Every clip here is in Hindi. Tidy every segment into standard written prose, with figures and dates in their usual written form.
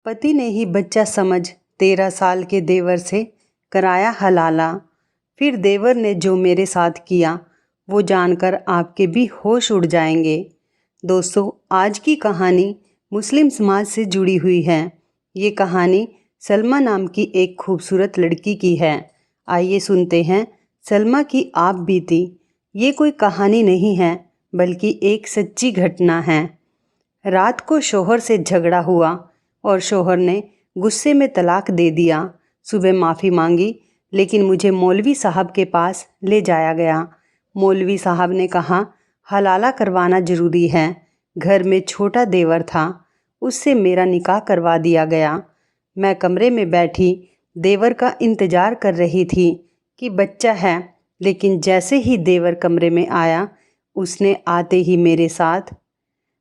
पति ने ही बच्चा समझ 13 साल के देवर से कराया हलाला। फिर देवर ने जो मेरे साथ किया वो जानकर आपके भी होश उड़ जाएंगे। दोस्तों, आज की कहानी मुस्लिम समाज से जुड़ी हुई है। ये कहानी सलमा नाम की एक खूबसूरत लड़की की है। आइए सुनते हैं सलमा की आप बीती। ये कोई कहानी नहीं है बल्कि एक सच्ची घटना है। रात को शोहर से झगड़ा हुआ और शोहर ने गुस्से में तलाक दे दिया। सुबह माफ़ी मांगी लेकिन मुझे मौलवी साहब के पास ले जाया गया। मौलवी साहब ने कहा हलाला करवाना ज़रूरी है। घर में छोटा देवर था, उससे मेरा निकाह करवा दिया गया। मैं कमरे में बैठी देवर का इंतज़ार कर रही थी कि बच्चा है, लेकिन जैसे ही देवर कमरे में आया उसने आते ही मेरे साथ,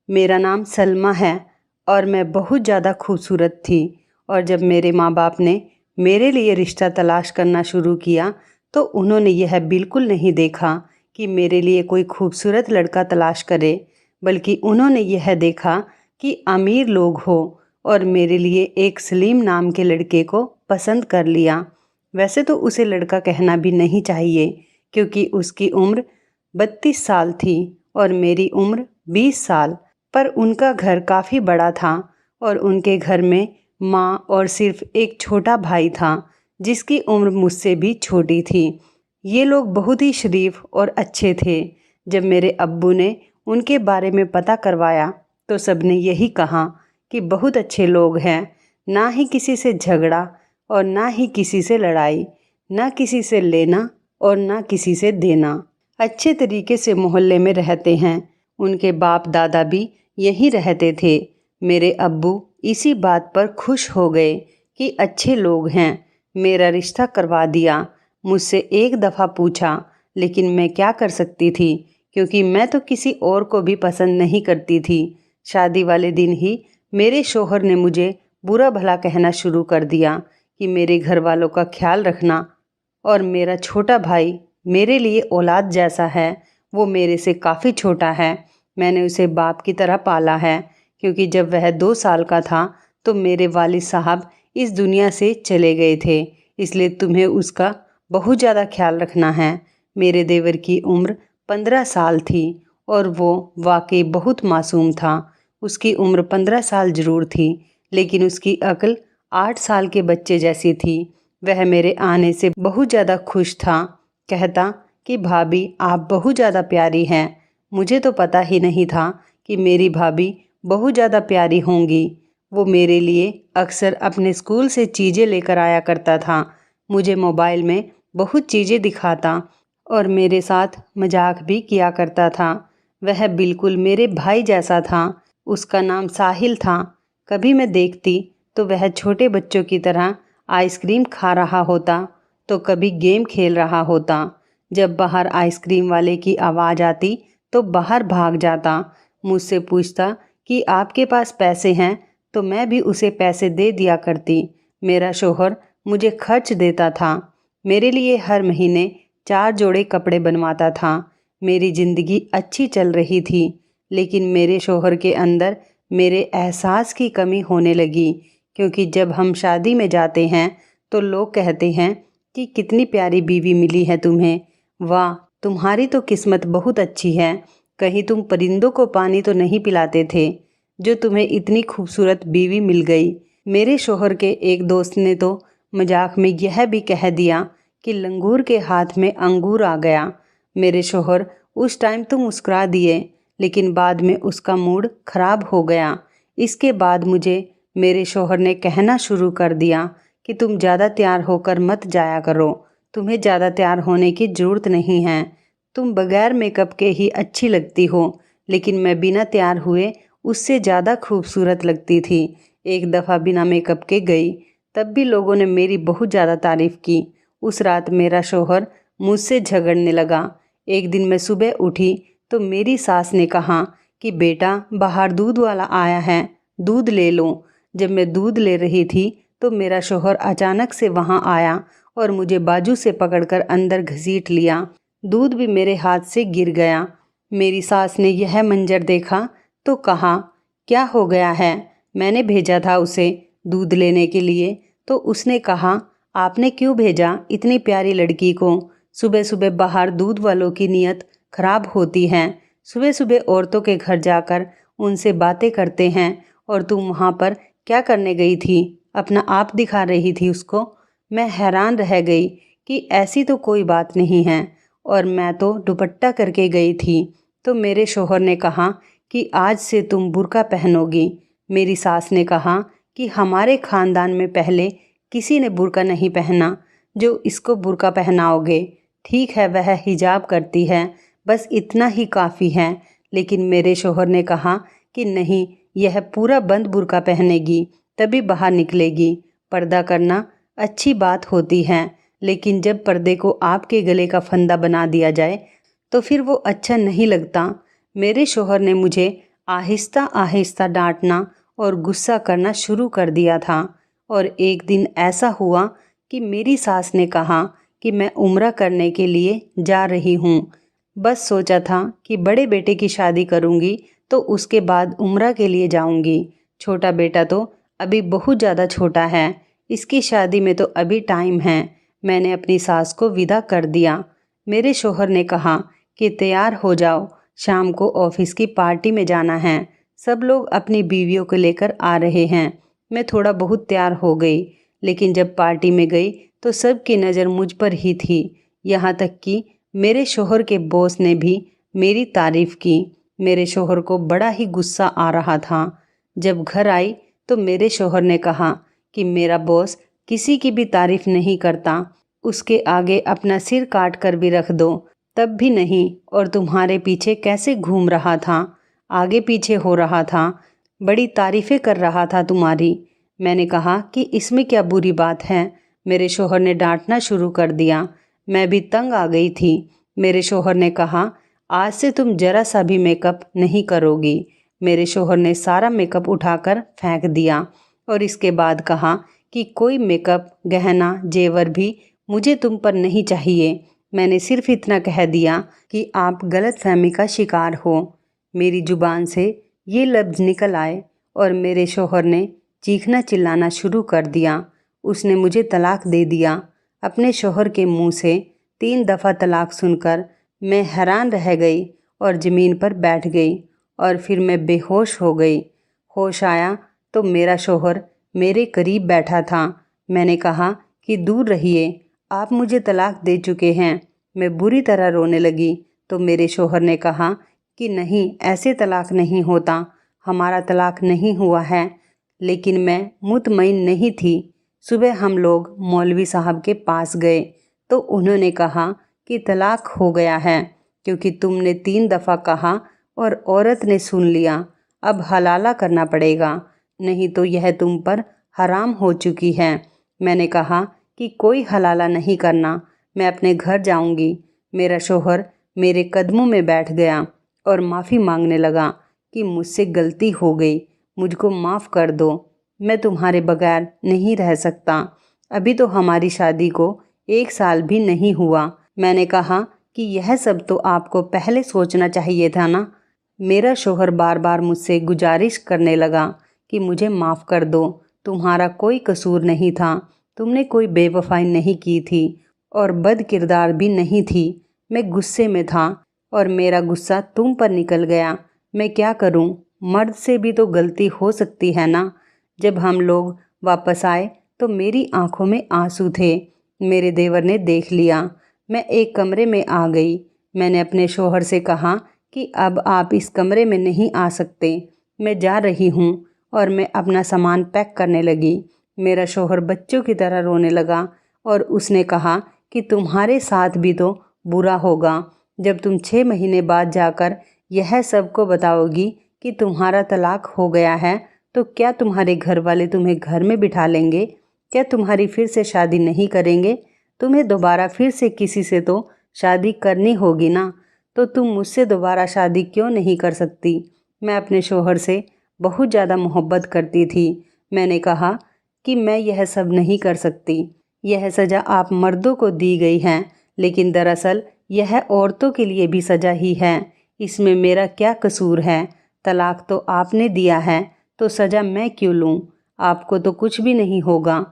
मेरा नाम सलमा है और मैं बहुत ज़्यादा खूबसूरत थी। और जब मेरे माँ बाप ने मेरे लिए रिश्ता तलाश करना शुरू किया तो उन्होंने यह बिल्कुल नहीं देखा कि मेरे लिए कोई खूबसूरत लड़का तलाश करे, बल्कि उन्होंने यह देखा कि अमीर लोग हो और मेरे लिए एक सलीम नाम के लड़के को पसंद कर लिया। वैसे तो उसे लड़का कहना भी नहीं चाहिए क्योंकि उसकी उम्र 32 साल थी और मेरी उम्र 20 साल। पर उनका घर काफ़ी बड़ा था और उनके घर में माँ और सिर्फ एक छोटा भाई था जिसकी उम्र मुझसे भी छोटी थी। ये लोग बहुत ही शरीफ और अच्छे थे। जब मेरे अब्बू ने उनके बारे में पता करवाया तो सबने यही कहा कि बहुत अच्छे लोग हैं, ना ही किसी से झगड़ा और ना ही किसी से लड़ाई, ना किसी से लेना और ना किसी से देना। अच्छे तरीके से मोहल्ले में रहते हैं। उनके बाप दादा भी यहीं रहते थे। मेरे अब्बू इसी बात पर खुश हो गए कि अच्छे लोग हैं। मेरा रिश्ता करवा दिया। मुझसे एक दफ़ा पूछा, लेकिन मैं क्या कर सकती थी क्योंकि मैं तो किसी और को भी पसंद नहीं करती थी। शादी वाले दिन ही मेरे शोहर ने मुझे बुरा भला कहना शुरू कर दिया कि मेरे घर वालों का ख्याल रखना और मेरा छोटा भाई मेरे लिए औलाद जैसा है। वो मेरे से काफ़ी छोटा है। मैंने उसे बाप की तरह पाला है क्योंकि जब वह 2 साल का था तो मेरे वालिद साहब इस दुनिया से चले गए थे, इसलिए तुम्हें उसका बहुत ज़्यादा ख्याल रखना है। मेरे देवर की उम्र 15 साल थी और वो वाकई बहुत मासूम था। उसकी उम्र 15 साल ज़रूर थी लेकिन उसकी अक्ल 8 साल के बच्चे जैसी थी। वह मेरे आने से बहुत ज़्यादा खुश था। कहता कि भाभी आप बहुत ज़्यादा प्यारी हैं। मुझे तो पता ही नहीं था कि मेरी भाभी बहुत ज़्यादा प्यारी होंगी। वो मेरे लिए अक्सर अपने स्कूल से चीज़ें लेकर आया करता था। मुझे मोबाइल में बहुत चीज़ें दिखाता और मेरे साथ मजाक भी किया करता था। वह बिल्कुल मेरे भाई जैसा था। उसका नाम साहिल था। कभी मैं देखती तो वह छोटे बच्चों की तरह आइसक्रीम खा रहा होता तो कभी गेम खेल रहा होता। जब बाहर आइसक्रीम वाले की आवाज़ आती तो बाहर भाग जाता। मुझसे पूछता कि आपके पास पैसे हैं, तो मैं भी उसे पैसे दे दिया करती। मेरा शोहर मुझे खर्च देता था। मेरे लिए हर महीने 4 जोड़े कपड़े बनवाता था। मेरी ज़िंदगी अच्छी चल रही थी, लेकिन मेरे शोहर के अंदर मेरे एहसास की कमी होने लगी क्योंकि जब हम शादी में जाते हैं तो लोग कहते हैं कि कितनी प्यारी बीवी मिली है तुम्हें। वाह, तुम्हारी तो किस्मत बहुत अच्छी है। कहीं तुम परिंदों को पानी तो नहीं पिलाते थे जो तुम्हें इतनी खूबसूरत बीवी मिल गई। मेरे शोहर के एक दोस्त ने तो मजाक में यह भी कह दिया कि लंगूर के हाथ में अंगूर आ गया। मेरे शोहर उस टाइम तो मुस्कुरा दिए लेकिन बाद में उसका मूड खराब हो गया। इसके बाद मुझे मेरे शोहर ने कहना शुरू कर दिया कि तुम ज़्यादा तैयार होकर मत जाया करो। तुम्हें ज़्यादा तैयार होने की ज़रूरत नहीं है। तुम बगैर मेकअप के ही अच्छी लगती हो। लेकिन मैं बिना तैयार हुए उससे ज़्यादा खूबसूरत लगती थी। एक दफ़ा बिना मेकअप के गई, तब भी लोगों ने मेरी बहुत ज़्यादा तारीफ़ की। उस रात मेरा शोहर मुझसे झगड़ने लगा। एक दिन मैं सुबह उठी तो मेरी सास ने कहा कि बेटा बाहर दूध वाला आया है, दूध ले लो। जब मैं दूध ले रही थी तो मेरा शोहर अचानक से वहाँ आया और मुझे बाजू से पकड़कर अंदर घसीट लिया। दूध भी मेरे हाथ से गिर गया। मेरी सास ने यह मंजर देखा तो कहा क्या हो गया है? मैंने भेजा था उसे, दूध लेने के लिए, तो उसने कहा, आपने क्यों भेजा इतनी प्यारी लड़की को? सुबह सुबह बाहर दूध वालों की नीयत खराब होती है। सुबह सुबह औरतों के घर जाकर उनसे बातें करते हैं, और तुम वहाँ पर क्या करने गई थी? अपना आप दिखा रही थी उसको। मैं हैरान रह गई कि ऐसी तो कोई बात नहीं है, और मैं तो दुपट्टा करके गई थी। तो मेरे शौहर ने कहा कि आज से तुम बुर्का पहनोगी। मेरी सास ने कहा कि हमारे ख़ानदान में पहले किसी ने बुर्का नहीं पहना, जो इसको बुर्का पहनाओगे। ठीक है, वह हिजाब करती है, बस इतना ही काफ़ी है। लेकिन मेरे शौहर ने कहा कि नहीं, यह पूरा बंद बुर्का पहनेगी तभी बाहर निकलेगी। पर्दा करना अच्छी बात होती है, लेकिन जब पर्दे को आपके गले का फंदा बना दिया जाए तो फिर वो अच्छा नहीं लगता। मेरे शौहर ने मुझे आहिस्ता आहिस्ता डांटना और गुस्सा करना शुरू कर दिया था। और एक दिन ऐसा हुआ कि मेरी सास ने कहा कि मैं उम्रा करने के लिए जा रही हूँ। बस सोचा था कि बड़े बेटे की शादी करूँगी तो उसके बाद उम्रा के लिए जाऊँगी। छोटा बेटा तो अभी बहुत ज़्यादा छोटा है, इसकी शादी में तो अभी टाइम है। मैंने अपनी सास को विदा कर दिया। मेरे शौहर ने कहा कि तैयार हो जाओ, शाम को ऑफिस की पार्टी में जाना है। सब लोग अपनी बीवियों को लेकर आ रहे हैं। मैं थोड़ा बहुत तैयार हो गई, लेकिन जब पार्टी में गई तो सबकी नज़र मुझ पर ही थी। यहाँ तक कि मेरे शौहर के बॉस ने भी मेरी तारीफ़ की। मेरे शौहर को बड़ा ही गुस्सा आ रहा था। जब घर आई तो मेरे शौहर ने कहा कि मेरा बॉस किसी की भी तारीफ़ नहीं करता, उसके आगे अपना सिर काट कर भी रख दो तब भी नहीं। और तुम्हारे पीछे कैसे घूम रहा था, आगे पीछे हो रहा था, बड़ी तारीफ़ें कर रहा था तुम्हारी। मैंने कहा कि इसमें क्या बुरी बात है। मेरे शौहर ने डांटना शुरू कर दिया। मैं भी तंग आ गई थी। मेरे शौहर ने कहा, आज से तुम जरा सा भी मेकअप नहीं करोगी। मेरे शौहर ने सारा मेकअप उठाकर फेंक दिया और इसके बाद कहा कि कोई मेकअप, गहना, जेवर भी मुझे तुम पर नहीं चाहिए। मैंने सिर्फ इतना कह दिया कि आप गलतफहमी का शिकार हो। मेरी ज़ुबान से ये लफ्ज़ निकल आए और मेरे शौहर ने चीखना चिल्लाना शुरू कर दिया। उसने मुझे तलाक दे दिया। अपने शौहर के मुंह से 3 दफ़ा तलाक सुनकर मैं हैरान रह गई और ज़मीन पर बैठ गई और फिर मैं बेहोश हो गई। होश आया तो मेरा शौहर मेरे करीब बैठा था। मैंने कहा कि दूर रहिए, आप मुझे तलाक दे चुके हैं। मैं बुरी तरह रोने लगी तो मेरे शौहर ने कहा कि नहीं, ऐसे तलाक नहीं होता, हमारा तलाक नहीं हुआ है। लेकिन मैं मुतमईन नहीं थी। सुबह हम लोग मौलवी साहब के पास गए तो उन्होंने कहा कि तलाक हो गया है, क्योंकि तुमने 3 दफ़ा कहा और औरत ने सुन लिया। अब हलाला करना पड़ेगा, नहीं तो यह तुम पर हराम हो चुकी है। मैंने कहा कि कोई हलाला नहीं करना, मैं अपने घर जाऊंगी। मेरा शौहर मेरे कदमों में बैठ गया और माफ़ी मांगने लगा कि मुझसे गलती हो गई, मुझको माफ़ कर दो, मैं तुम्हारे बगैर नहीं रह सकता। अभी तो हमारी शादी को 1 साल भी नहीं हुआ। मैंने कहा कि यह सब तो आपको पहले सोचना चाहिए था ना। मेरा शौहर बार बार मुझसे गुजारिश करने लगा कि मुझे माफ़ कर दो, तुम्हारा कोई कसूर नहीं था, तुमने कोई बेवफाई नहीं की थी और बद किरदार भी नहीं थी। मैं गुस्से में था और मेरा गुस्सा तुम पर निकल गया। मैं क्या करूं, मर्द से भी तो गलती हो सकती है ना। जब हम लोग वापस आए तो मेरी आंखों में आंसू थे। मेरे देवर ने देख लिया। मैं एक कमरे में आ गई। मैंने अपने शौहर से कहा कि अब आप इस कमरे में नहीं आ सकते, मैं जा रही हूँ। और मैं अपना सामान पैक करने लगी। मेरा शौहर बच्चों की तरह रोने लगा और उसने कहा कि तुम्हारे साथ भी तो बुरा होगा जब तुम 6 महीने बाद जाकर यह सबको बताओगी कि तुम्हारा तलाक हो गया है। तो क्या तुम्हारे घर वाले तुम्हें घर में बिठा लेंगे? क्या तुम्हारी फिर से शादी नहीं करेंगे? तुम्हें दोबारा फिर से किसी से तो शादी करनी होगी ना। तो तुम मुझसे दोबारा शादी क्यों नहीं कर सकती? मैं अपने शौहर से बहुत ज़्यादा मोहब्बत करती थी। मैंने कहा कि मैं यह सब नहीं कर सकती। यह सज़ा आप मर्दों को दी गई है, लेकिन दरअसल यह औरतों के लिए भी सज़ा ही है। इसमें मेरा क्या कसूर है? तलाक तो आपने दिया है, तो सज़ा मैं क्यों लूँ? आपको तो कुछ भी नहीं होगा।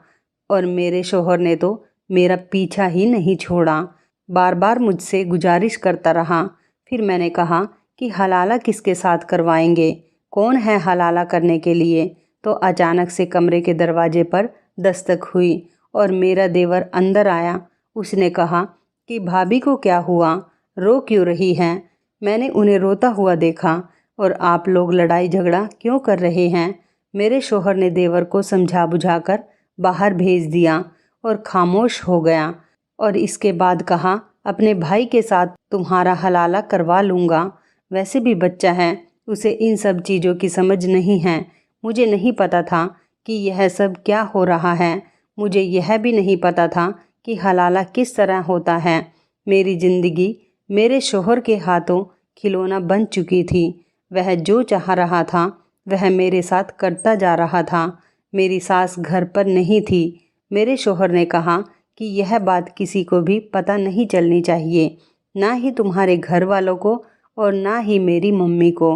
और मेरे शौहर ने तो मेरा पीछा ही नहीं छोड़ा, बार बार मुझसे गुजारिश करता रहा। फिर मैंने कहा कि हलाला किसके साथ करवाएंगे, कौन है हलाला करने के लिए। तो अचानक से कमरे के दरवाजे पर दस्तक हुई और मेरा देवर अंदर आया। उसने कहा कि भाभी को क्या हुआ, रो क्यों रही हैं? मैंने उन्हें रोता हुआ देखा। और आप लोग लड़ाई झगड़ा क्यों कर रहे हैं? मेरे शौहर ने देवर को समझा बुझाकर बाहर भेज दिया और खामोश हो गया। और इसके बाद कहा, अपने भाई के साथ तुम्हारा हलाला करवा लूँगा। वैसे भी बच्चा है, उसे इन सब चीज़ों की समझ नहीं है। मुझे नहीं पता था कि यह सब क्या हो रहा है। मुझे यह भी नहीं पता था कि हलाला किस तरह होता है। मेरी ज़िंदगी मेरे शौहर के हाथों खिलौना बन चुकी थी। वह जो चाह रहा था वह मेरे साथ करता जा रहा था। मेरी सास घर पर नहीं थी। मेरे शौहर ने कहा कि यह बात किसी को भी पता नहीं चलनी चाहिए, ना ही तुम्हारे घर वालों को और ना ही मेरी मम्मी को।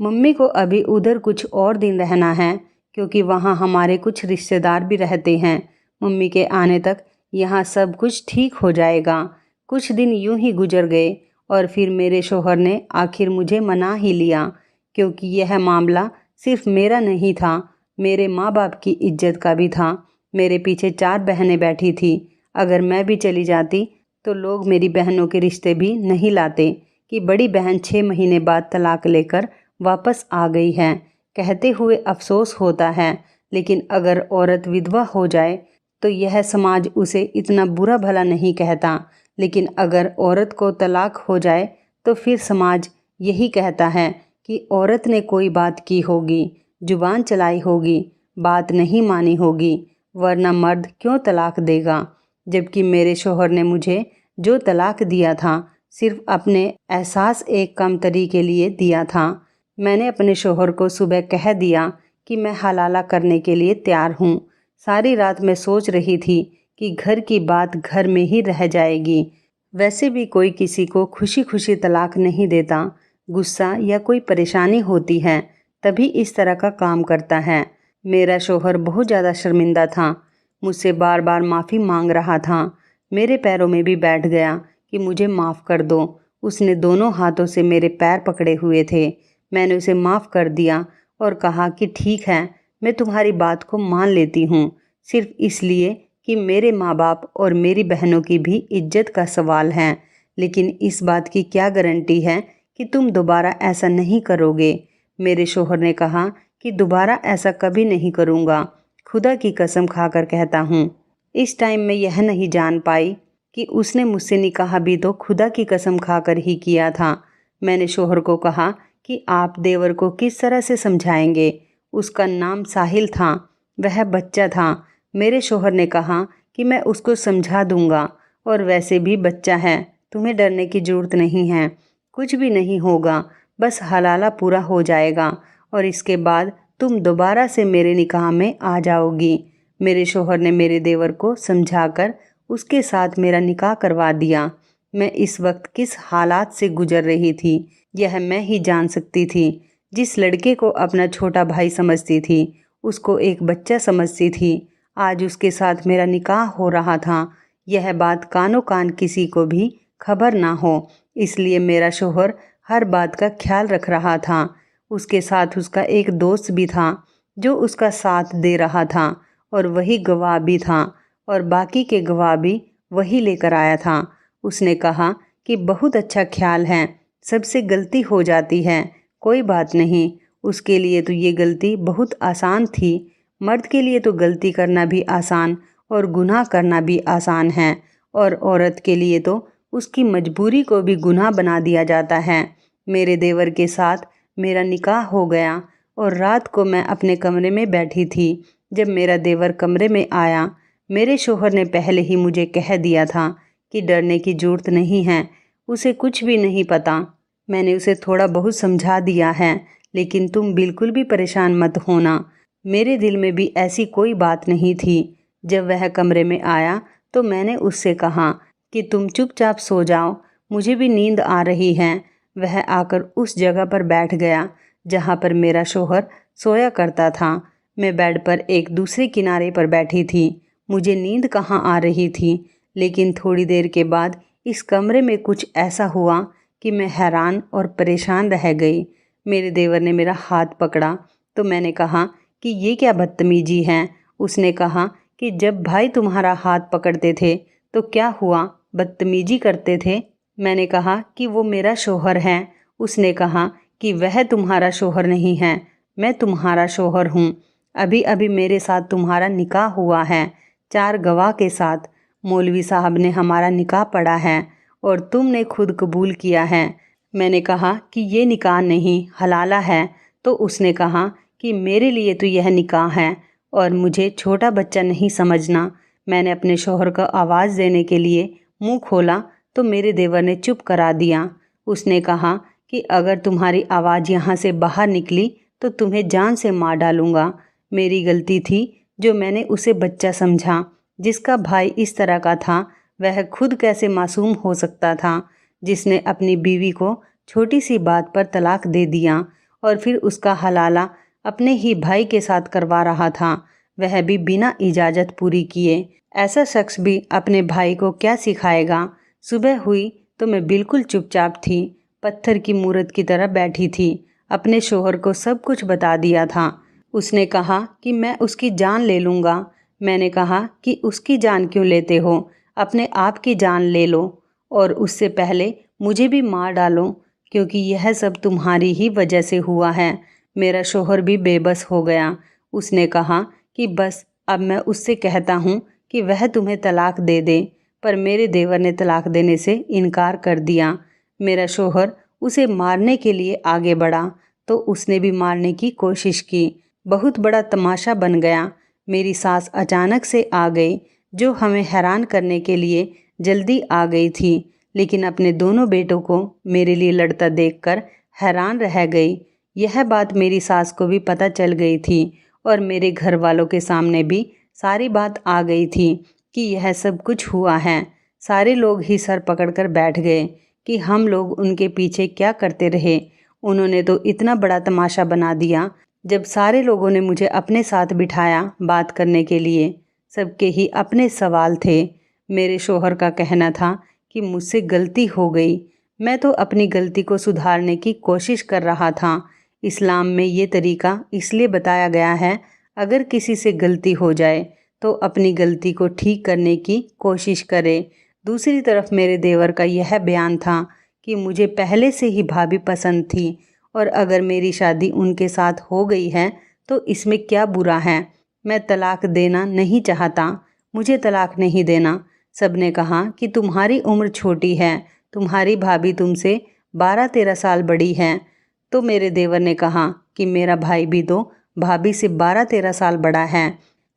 मम्मी को अभी उधर कुछ और दिन रहना है, क्योंकि वहाँ हमारे कुछ रिश्तेदार भी रहते हैं। मम्मी के आने तक यहाँ सब कुछ ठीक हो जाएगा। कुछ दिन यूं ही गुजर गए और फिर मेरे शौहर ने आखिर मुझे मना ही लिया, क्योंकि यह मामला सिर्फ मेरा नहीं था, मेरे माँ बाप की इज्जत का भी था। मेरे पीछे 4 बहनें बैठी थी। अगर मैं भी चली जाती तो लोग मेरी बहनों के रिश्ते भी नहीं लाते कि बड़ी बहन 6 महीने बाद तलाक लेकर वापस आ गई है। कहते हुए अफसोस होता है, लेकिन अगर औरत विधवा हो जाए तो यह समाज उसे इतना बुरा भला नहीं कहता। लेकिन अगर औरत को तलाक हो जाए तो फिर समाज यही कहता है कि औरत ने कोई बात की होगी, जुबान चलाई होगी, बात नहीं मानी होगी, वरना मर्द क्यों तलाक देगा। जबकि मेरे शौहर ने मुझे जो तलाक दिया था सिर्फ अपने एहसास एक कमतरी के लिए दिया था। मैंने अपने शौहर को सुबह कह दिया कि मैं हलाला करने के लिए तैयार हूँ। सारी रात मैं सोच रही थी कि घर की बात घर में ही रह जाएगी। वैसे भी कोई किसी को खुशी खुशी तलाक नहीं देता, गुस्सा या कोई परेशानी होती है तभी इस तरह का काम करता है। मेरा शौहर बहुत ज़्यादा शर्मिंदा था, मुझसे बार बार माफ़ी मांग रहा था। मेरे पैरों में भी बैठ गया कि मुझे माफ़ कर दो। उसने दोनों हाथों से मेरे पैर पकड़े हुए थे। मैंने उसे माफ़ कर दिया और कहा कि ठीक है, मैं तुम्हारी बात को मान लेती हूँ, सिर्फ इसलिए कि मेरे माँ बाप और मेरी बहनों की भी इज्जत का सवाल है। लेकिन इस बात की क्या गारंटी है कि तुम दोबारा ऐसा नहीं करोगे? मेरे शौहर ने कहा कि दोबारा ऐसा कभी नहीं करूँगा, खुदा की कसम खाकर कहता हूँ। इस टाइम मैं यह नहीं जान पाई कि उसने मुझसे निकाह भी तो खुदा की कसम खाकर ही किया था। मैंने शौहर को कहा कि आप देवर को किस तरह से समझाएंगे? उसका नाम साहिल था, वह बच्चा था। मेरे शौहर ने कहा कि मैं उसको समझा दूंगा, और वैसे भी बच्चा है, तुम्हें डरने की ज़रूरत नहीं है, कुछ भी नहीं होगा, बस हलाला पूरा हो जाएगा और इसके बाद तुम दोबारा से मेरे निकाह में आ जाओगी। मेरे शौहर ने मेरे देवर को समझाकर उसके साथ मेरा निकाह करवा दिया। मैं इस वक्त किस हालात से गुजर रही थी यह मैं ही जान सकती थी। जिस लड़के को अपना छोटा भाई समझती थी, उसको एक बच्चा समझती थी, आज उसके साथ मेरा निकाह हो रहा था। यह बात कानो कान किसी को भी खबर ना हो, इसलिए मेरा शौहर हर बात का ख्याल रख रहा था। उसके साथ उसका एक दोस्त भी था जो उसका साथ दे रहा था, और वही गवाह भी था, और बाकी के गवाह भी वही लेकर आया था। उसने कहा कि बहुत अच्छा ख्याल है, सबसे गलती हो जाती है, कोई बात नहीं, उसके लिए तो ये गलती बहुत आसान थी। मर्द के लिए तो गलती करना भी आसान और गुनाह करना भी आसान है, और औरत के लिए तो उसकी मजबूरी को भी गुनाह बना दिया जाता है। मेरे देवर के साथ मेरा निकाह हो गया और रात को मैं अपने कमरे में बैठी थी। जब मेरा देवर कमरे में आया, मेरे शौहर ने पहले ही मुझे कह दिया था कि डरने की ज़रूरत नहीं है, उसे कुछ भी नहीं पता। मैंने उसे थोड़ा बहुत समझा दिया है, लेकिन तुम बिल्कुल भी परेशान मत होना। मेरे दिल में भी ऐसी कोई बात नहीं थी। जब वह कमरे में आया तो मैंने उससे कहा कि तुम चुपचाप सो जाओ, मुझे भी नींद आ रही है। वह आकर उस जगह पर बैठ गया जहाँ पर मेरा शौहर सोया करता था। मैं बेड पर एक दूसरे किनारे पर बैठी थी। मुझे नींद कहाँ आ रही थी, लेकिन थोड़ी देर के बाद इस कमरे में कुछ ऐसा हुआ कि मैं हैरान और परेशान रह गई। मेरे देवर ने मेरा हाथ पकड़ा तो मैंने कहा कि ये क्या बदतमीजी है। उसने कहा कि जब भाई तुम्हारा हाथ पकड़ते थे तो क्या हुआ, बदतमीजी करते थे। मैंने कहा कि वो मेरा शौहर है। उसने कहा कि वह तुम्हारा शौहर नहीं है, मैं तुम्हारा शौहर हूँ। अभी अभी मेरे साथ तुम्हारा निकाह हुआ है, 4 गवाह के साथ। मौलवी साहब ने हमारा निकाह पढ़ा है और तुमने खुद कबूल किया है। मैंने कहा कि ये निकाह नहीं, हलाला है। तो उसने कहा कि मेरे लिए तो यह निकाह है और मुझे छोटा बच्चा नहीं समझना। मैंने अपने शौहर को आवाज़ देने के लिए मुंह खोला तो मेरे देवर ने चुप करा दिया। उसने कहा कि अगर तुम्हारी आवाज़ यहाँ से बाहर निकली तो तुम्हें जान से मार डालूँगा। मेरी गलती थी जो मैंने उसे बच्चा समझा। जिसका भाई इस तरह का था वह खुद कैसे मासूम हो सकता था, जिसने अपनी बीवी को छोटी सी बात पर तलाक दे दिया और फिर उसका हलाला अपने ही भाई के साथ करवा रहा था, वह भी बिना इजाज़त पूरी किए। ऐसा शख्स भी अपने भाई को क्या सिखाएगा। सुबह हुई तो मैं बिल्कुल चुपचाप थी, पत्थर की मूरत की तरह बैठी थी। अपने शौहर को सब कुछ बता दिया था। उसने कहा कि मैं उसकी जान ले लूँगा। मैंने कहा कि उसकी जान क्यों लेते हो, अपने आप की जान ले लो और उससे पहले मुझे भी मार डालो, क्योंकि यह सब तुम्हारी ही वजह से हुआ है। मेरा शौहर भी बेबस हो गया। उसने कहा कि बस अब मैं उससे कहता हूँ कि वह तुम्हें तलाक दे दे, पर मेरे देवर ने तलाक देने से इनकार कर दिया। मेरा शौहर उसे मारने के लिए आगे बढ़ा तो उसने भी मारने की कोशिश की। बहुत बड़ा तमाशा बन गया। मेरी सास अचानक से आ गई, जो हमें हैरान करने के लिए जल्दी आ गई थी, लेकिन अपने दोनों बेटों को मेरे लिए लड़ता देखकर हैरान रह गई। यह बात मेरी सास को भी पता चल गई थी और मेरे घर वालों के सामने भी सारी बात आ गई थी कि यह सब कुछ हुआ है। सारे लोग ही सर पकड़कर बैठ गए कि हम लोग उनके पीछे क्या करते रहे। उन्होंने तो इतना बड़ा तमाशा बना दिया। जब सारे लोगों ने मुझे अपने साथ बिठाया बात करने के लिए, सबके ही अपने सवाल थे। मेरे शौहर का कहना था कि मुझसे गलती हो गई। मैं तो अपनी गलती को सुधारने की कोशिश कर रहा था। इस्लाम में ये तरीका इसलिए बताया गया है, अगर किसी से गलती हो जाए तो अपनी गलती को ठीक करने की कोशिश करे। दूसरी तरफ मेरे देवर का यह बयान था कि मुझे पहले से ही भाभी पसंद थी और अगर मेरी शादी उनके साथ हो गई है तो इसमें क्या बुरा है। मैं तलाक देना नहीं चाहता, मुझे तलाक नहीं देना। सबने कहा कि तुम्हारी उम्र छोटी है, तुम्हारी भाभी तुमसे 12-13 साल बड़ी है। तो मेरे देवर ने कहा कि मेरा भाई भी तो भाभी से 12-13 साल बड़ा है।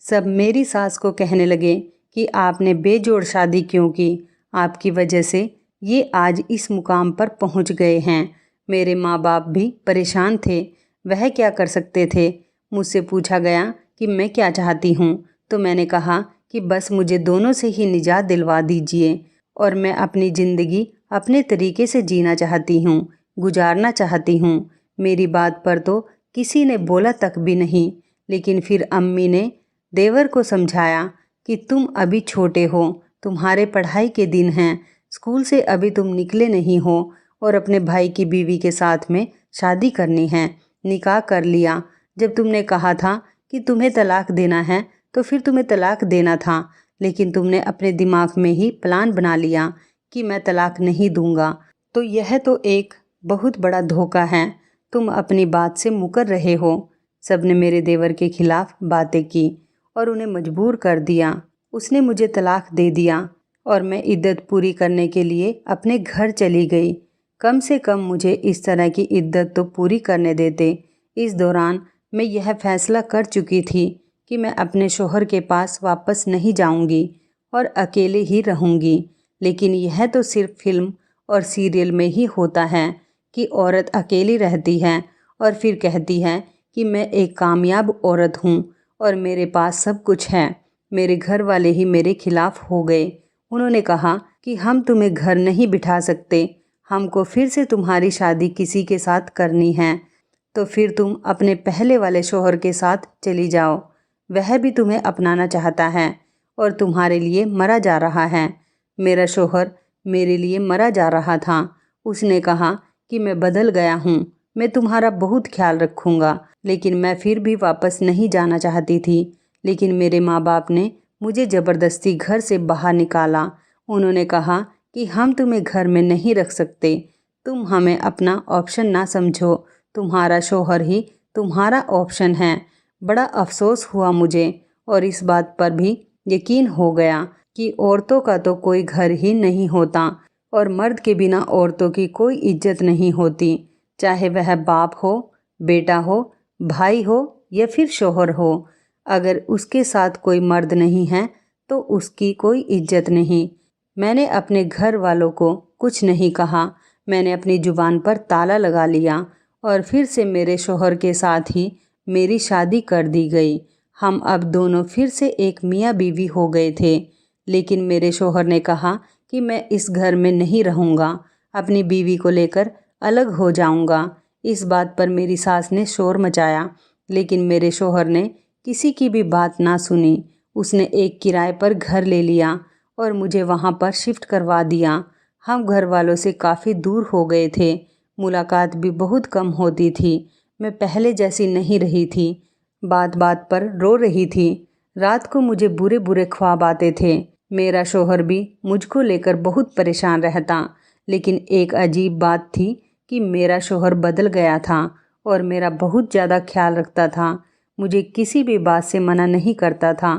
सब मेरी सास को कहने लगे कि आपने बेजोड़ शादी क्यों की, आपकी वजह से ये आज इस मुकाम पर पहुंच गए हैं। मेरे माँ बाप भी परेशान थे, वह क्या कर सकते थे। मुझसे पूछा गया कि मैं क्या चाहती हूँ, तो मैंने कहा कि बस मुझे दोनों से ही निजात दिलवा दीजिए और मैं अपनी ज़िंदगी अपने तरीके से जीना चाहती हूँ, गुजारना चाहती हूँ। मेरी बात पर तो किसी ने बोला तक भी नहीं, लेकिन फिर अम्मी ने देवर को समझाया कि तुम अभी छोटे हो, तुम्हारे पढ़ाई के दिन हैं, स्कूल से अभी तुम निकले नहीं हो और अपने भाई की बीवी के साथ में शादी करनी है। निकाह कर लिया। जब तुमने कहा था कि तुम्हें तलाक देना है तो फिर तुम्हें तलाक देना था, लेकिन तुमने अपने दिमाग में ही प्लान बना लिया कि मैं तलाक नहीं दूंगा। तो यह तो एक बहुत बड़ा धोखा है, तुम अपनी बात से मुकर रहे हो। सबने मेरे देवर के खिलाफ बातें की और उन्हें मजबूर कर दिया। उसने मुझे तलाक दे दिया और मैं इद्दत पूरी करने के लिए अपने घर चली गई। कम से कम मुझे इस तरह की इद्दत तो पूरी करने देते। इस दौरान मैं यह फैसला कर चुकी थी कि मैं अपने शौहर के पास वापस नहीं जाऊंगी और अकेले ही रहूंगी। लेकिन यह तो सिर्फ फिल्म और सीरियल में ही होता है कि औरत अकेली रहती है और फिर कहती है कि मैं एक कामयाब औरत हूँ और मेरे पास सब कुछ है। मेरे घर वाले ही मेरे खिलाफ हो गए। उन्होंने कहा कि हम तुम्हें घर नहीं बिठा सकते, हमको फिर से तुम्हारी शादी किसी के साथ करनी है। तो फिर तुम अपने पहले वाले शौहर के साथ चली जाओ। वह भी तुम्हें अपनाना चाहता है और तुम्हारे लिए मरा जा रहा है। मेरा शौहर मेरे लिए मरा जा रहा था। उसने कहा कि मैं बदल गया हूँ, मैं तुम्हारा बहुत ख्याल रखूँगा। लेकिन मैं फिर भी वापस नहीं जाना चाहती थी। लेकिन मेरे माँ बाप ने मुझे ज़बरदस्ती घर से बाहर निकाला। उन्होंने कहा कि हम तुम्हें घर में नहीं रख सकते, तुम हमें अपना ऑप्शन ना समझो, तुम्हारा शौहर ही तुम्हारा ऑप्शन है। बड़ा अफसोस हुआ मुझे और इस बात पर भी यकीन हो गया कि औरतों का तो कोई घर ही नहीं होता और मर्द के बिना औरतों की कोई इज्जत नहीं होती, चाहे वह बाप हो, बेटा हो, भाई हो या फिर शौहर हो। अगर उसके साथ कोई मर्द नहीं है तो उसकी कोई इज्जत नहीं। मैंने अपने घर वालों को कुछ नहीं कहा। मैंने अपनी ज़ुबान पर ताला लगा लिया और फिर से मेरे शौहर के साथ ही मेरी शादी कर दी गई। हम अब दोनों फिर से एक मियाँ बीवी हो गए थे। लेकिन मेरे शौहर ने कहा कि मैं इस घर में नहीं रहूँगा, अपनी बीवी को लेकर अलग हो जाऊँगा। इस बात पर मेरी सास ने शोर मचाया, लेकिन मेरे शौहर ने किसी की भी बात ना सुनी। उसने एक किराए पर घर ले लिया और मुझे वहाँ पर शिफ्ट करवा दिया। हम घर वालों से काफ़ी दूर हो गए थे, मुलाकात भी बहुत कम होती थी। मैं पहले जैसी नहीं रही थी, बात बात पर रो रही थी। रात को मुझे बुरे बुरे ख्वाब आते थे। मेरा शौहर भी मुझको लेकर बहुत परेशान रहता। लेकिन एक अजीब बात थी कि मेरा शौहर बदल गया था और मेरा बहुत ज़्यादा ख्याल रखता था। मुझे किसी भी बात से मना नहीं करता था।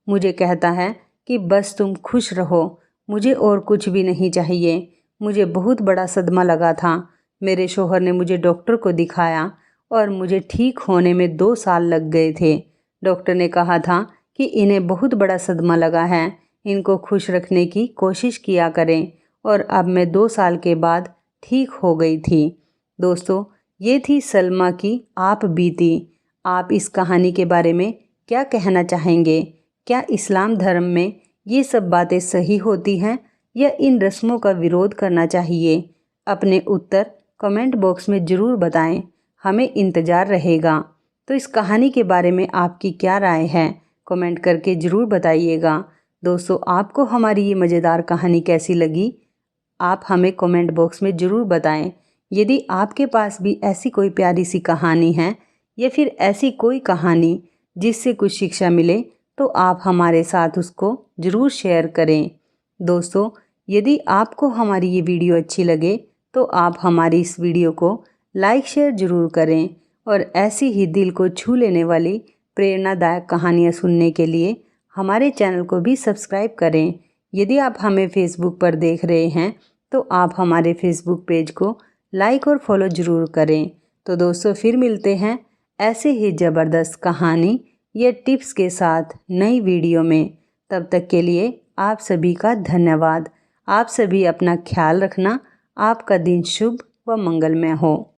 मुझे कहता है कि बस तुम खुश रहो, मुझे और कुछ भी नहीं चाहिए। मुझे बहुत बड़ा सदमा लगा था। मेरे शौहर ने मुझे डॉक्टर को दिखाया और मुझे ठीक होने में 2 साल लग गए थे। डॉक्टर ने कहा था कि इन्हें बहुत बड़ा सदमा लगा है, इनको खुश रखने की कोशिश किया करें। और अब मैं 2 साल के बाद ठीक हो गई थी। दोस्तों, ये थी सलमा की आप बीती। आप इस कहानी के बारे में क्या कहना चाहेंगे? क्या इस्लाम धर्म में ये सब बातें सही होती हैं या इन रस्मों का विरोध करना चाहिए? अपने उत्तर कमेंट बॉक्स में ज़रूर बताएं, हमें इंतज़ार रहेगा। तो इस कहानी के बारे में आपकी क्या राय है? कमेंट करके ज़रूर बताइएगा। दोस्तों, आपको हमारी ये मज़ेदार कहानी कैसी लगी? आप हमें कमेंट बॉक्स में ज़रूर बताएं। यदि आपके पास भी ऐसी कोई प्यारी सी कहानी है या फिर ऐसी कोई कहानी जिससे कुछ शिक्षा मिले, तो आप हमारे साथ उसको ज़रूर शेयर करें। दोस्तों, यदि आपको हमारी ये वीडियो अच्छी लगे तो आप हमारी इस वीडियो को लाइक शेयर ज़रूर करें और ऐसी ही दिल को छू लेने वाली प्रेरणादायक कहानियाँ सुनने के लिए हमारे चैनल को भी सब्सक्राइब करें। यदि आप हमें फेसबुक पर देख रहे हैं तो आप हमारे फेसबुक पेज को लाइक और फॉलो ज़रूर करें। तो दोस्तों, फिर मिलते हैं ऐसे ही ज़बरदस्त कहानी या टिप्स के साथ नई वीडियो में। तब तक के लिए आप सभी का धन्यवाद। आप सभी अपना ख्याल रखना। आपका दिन शुभ व मंगलमय हो।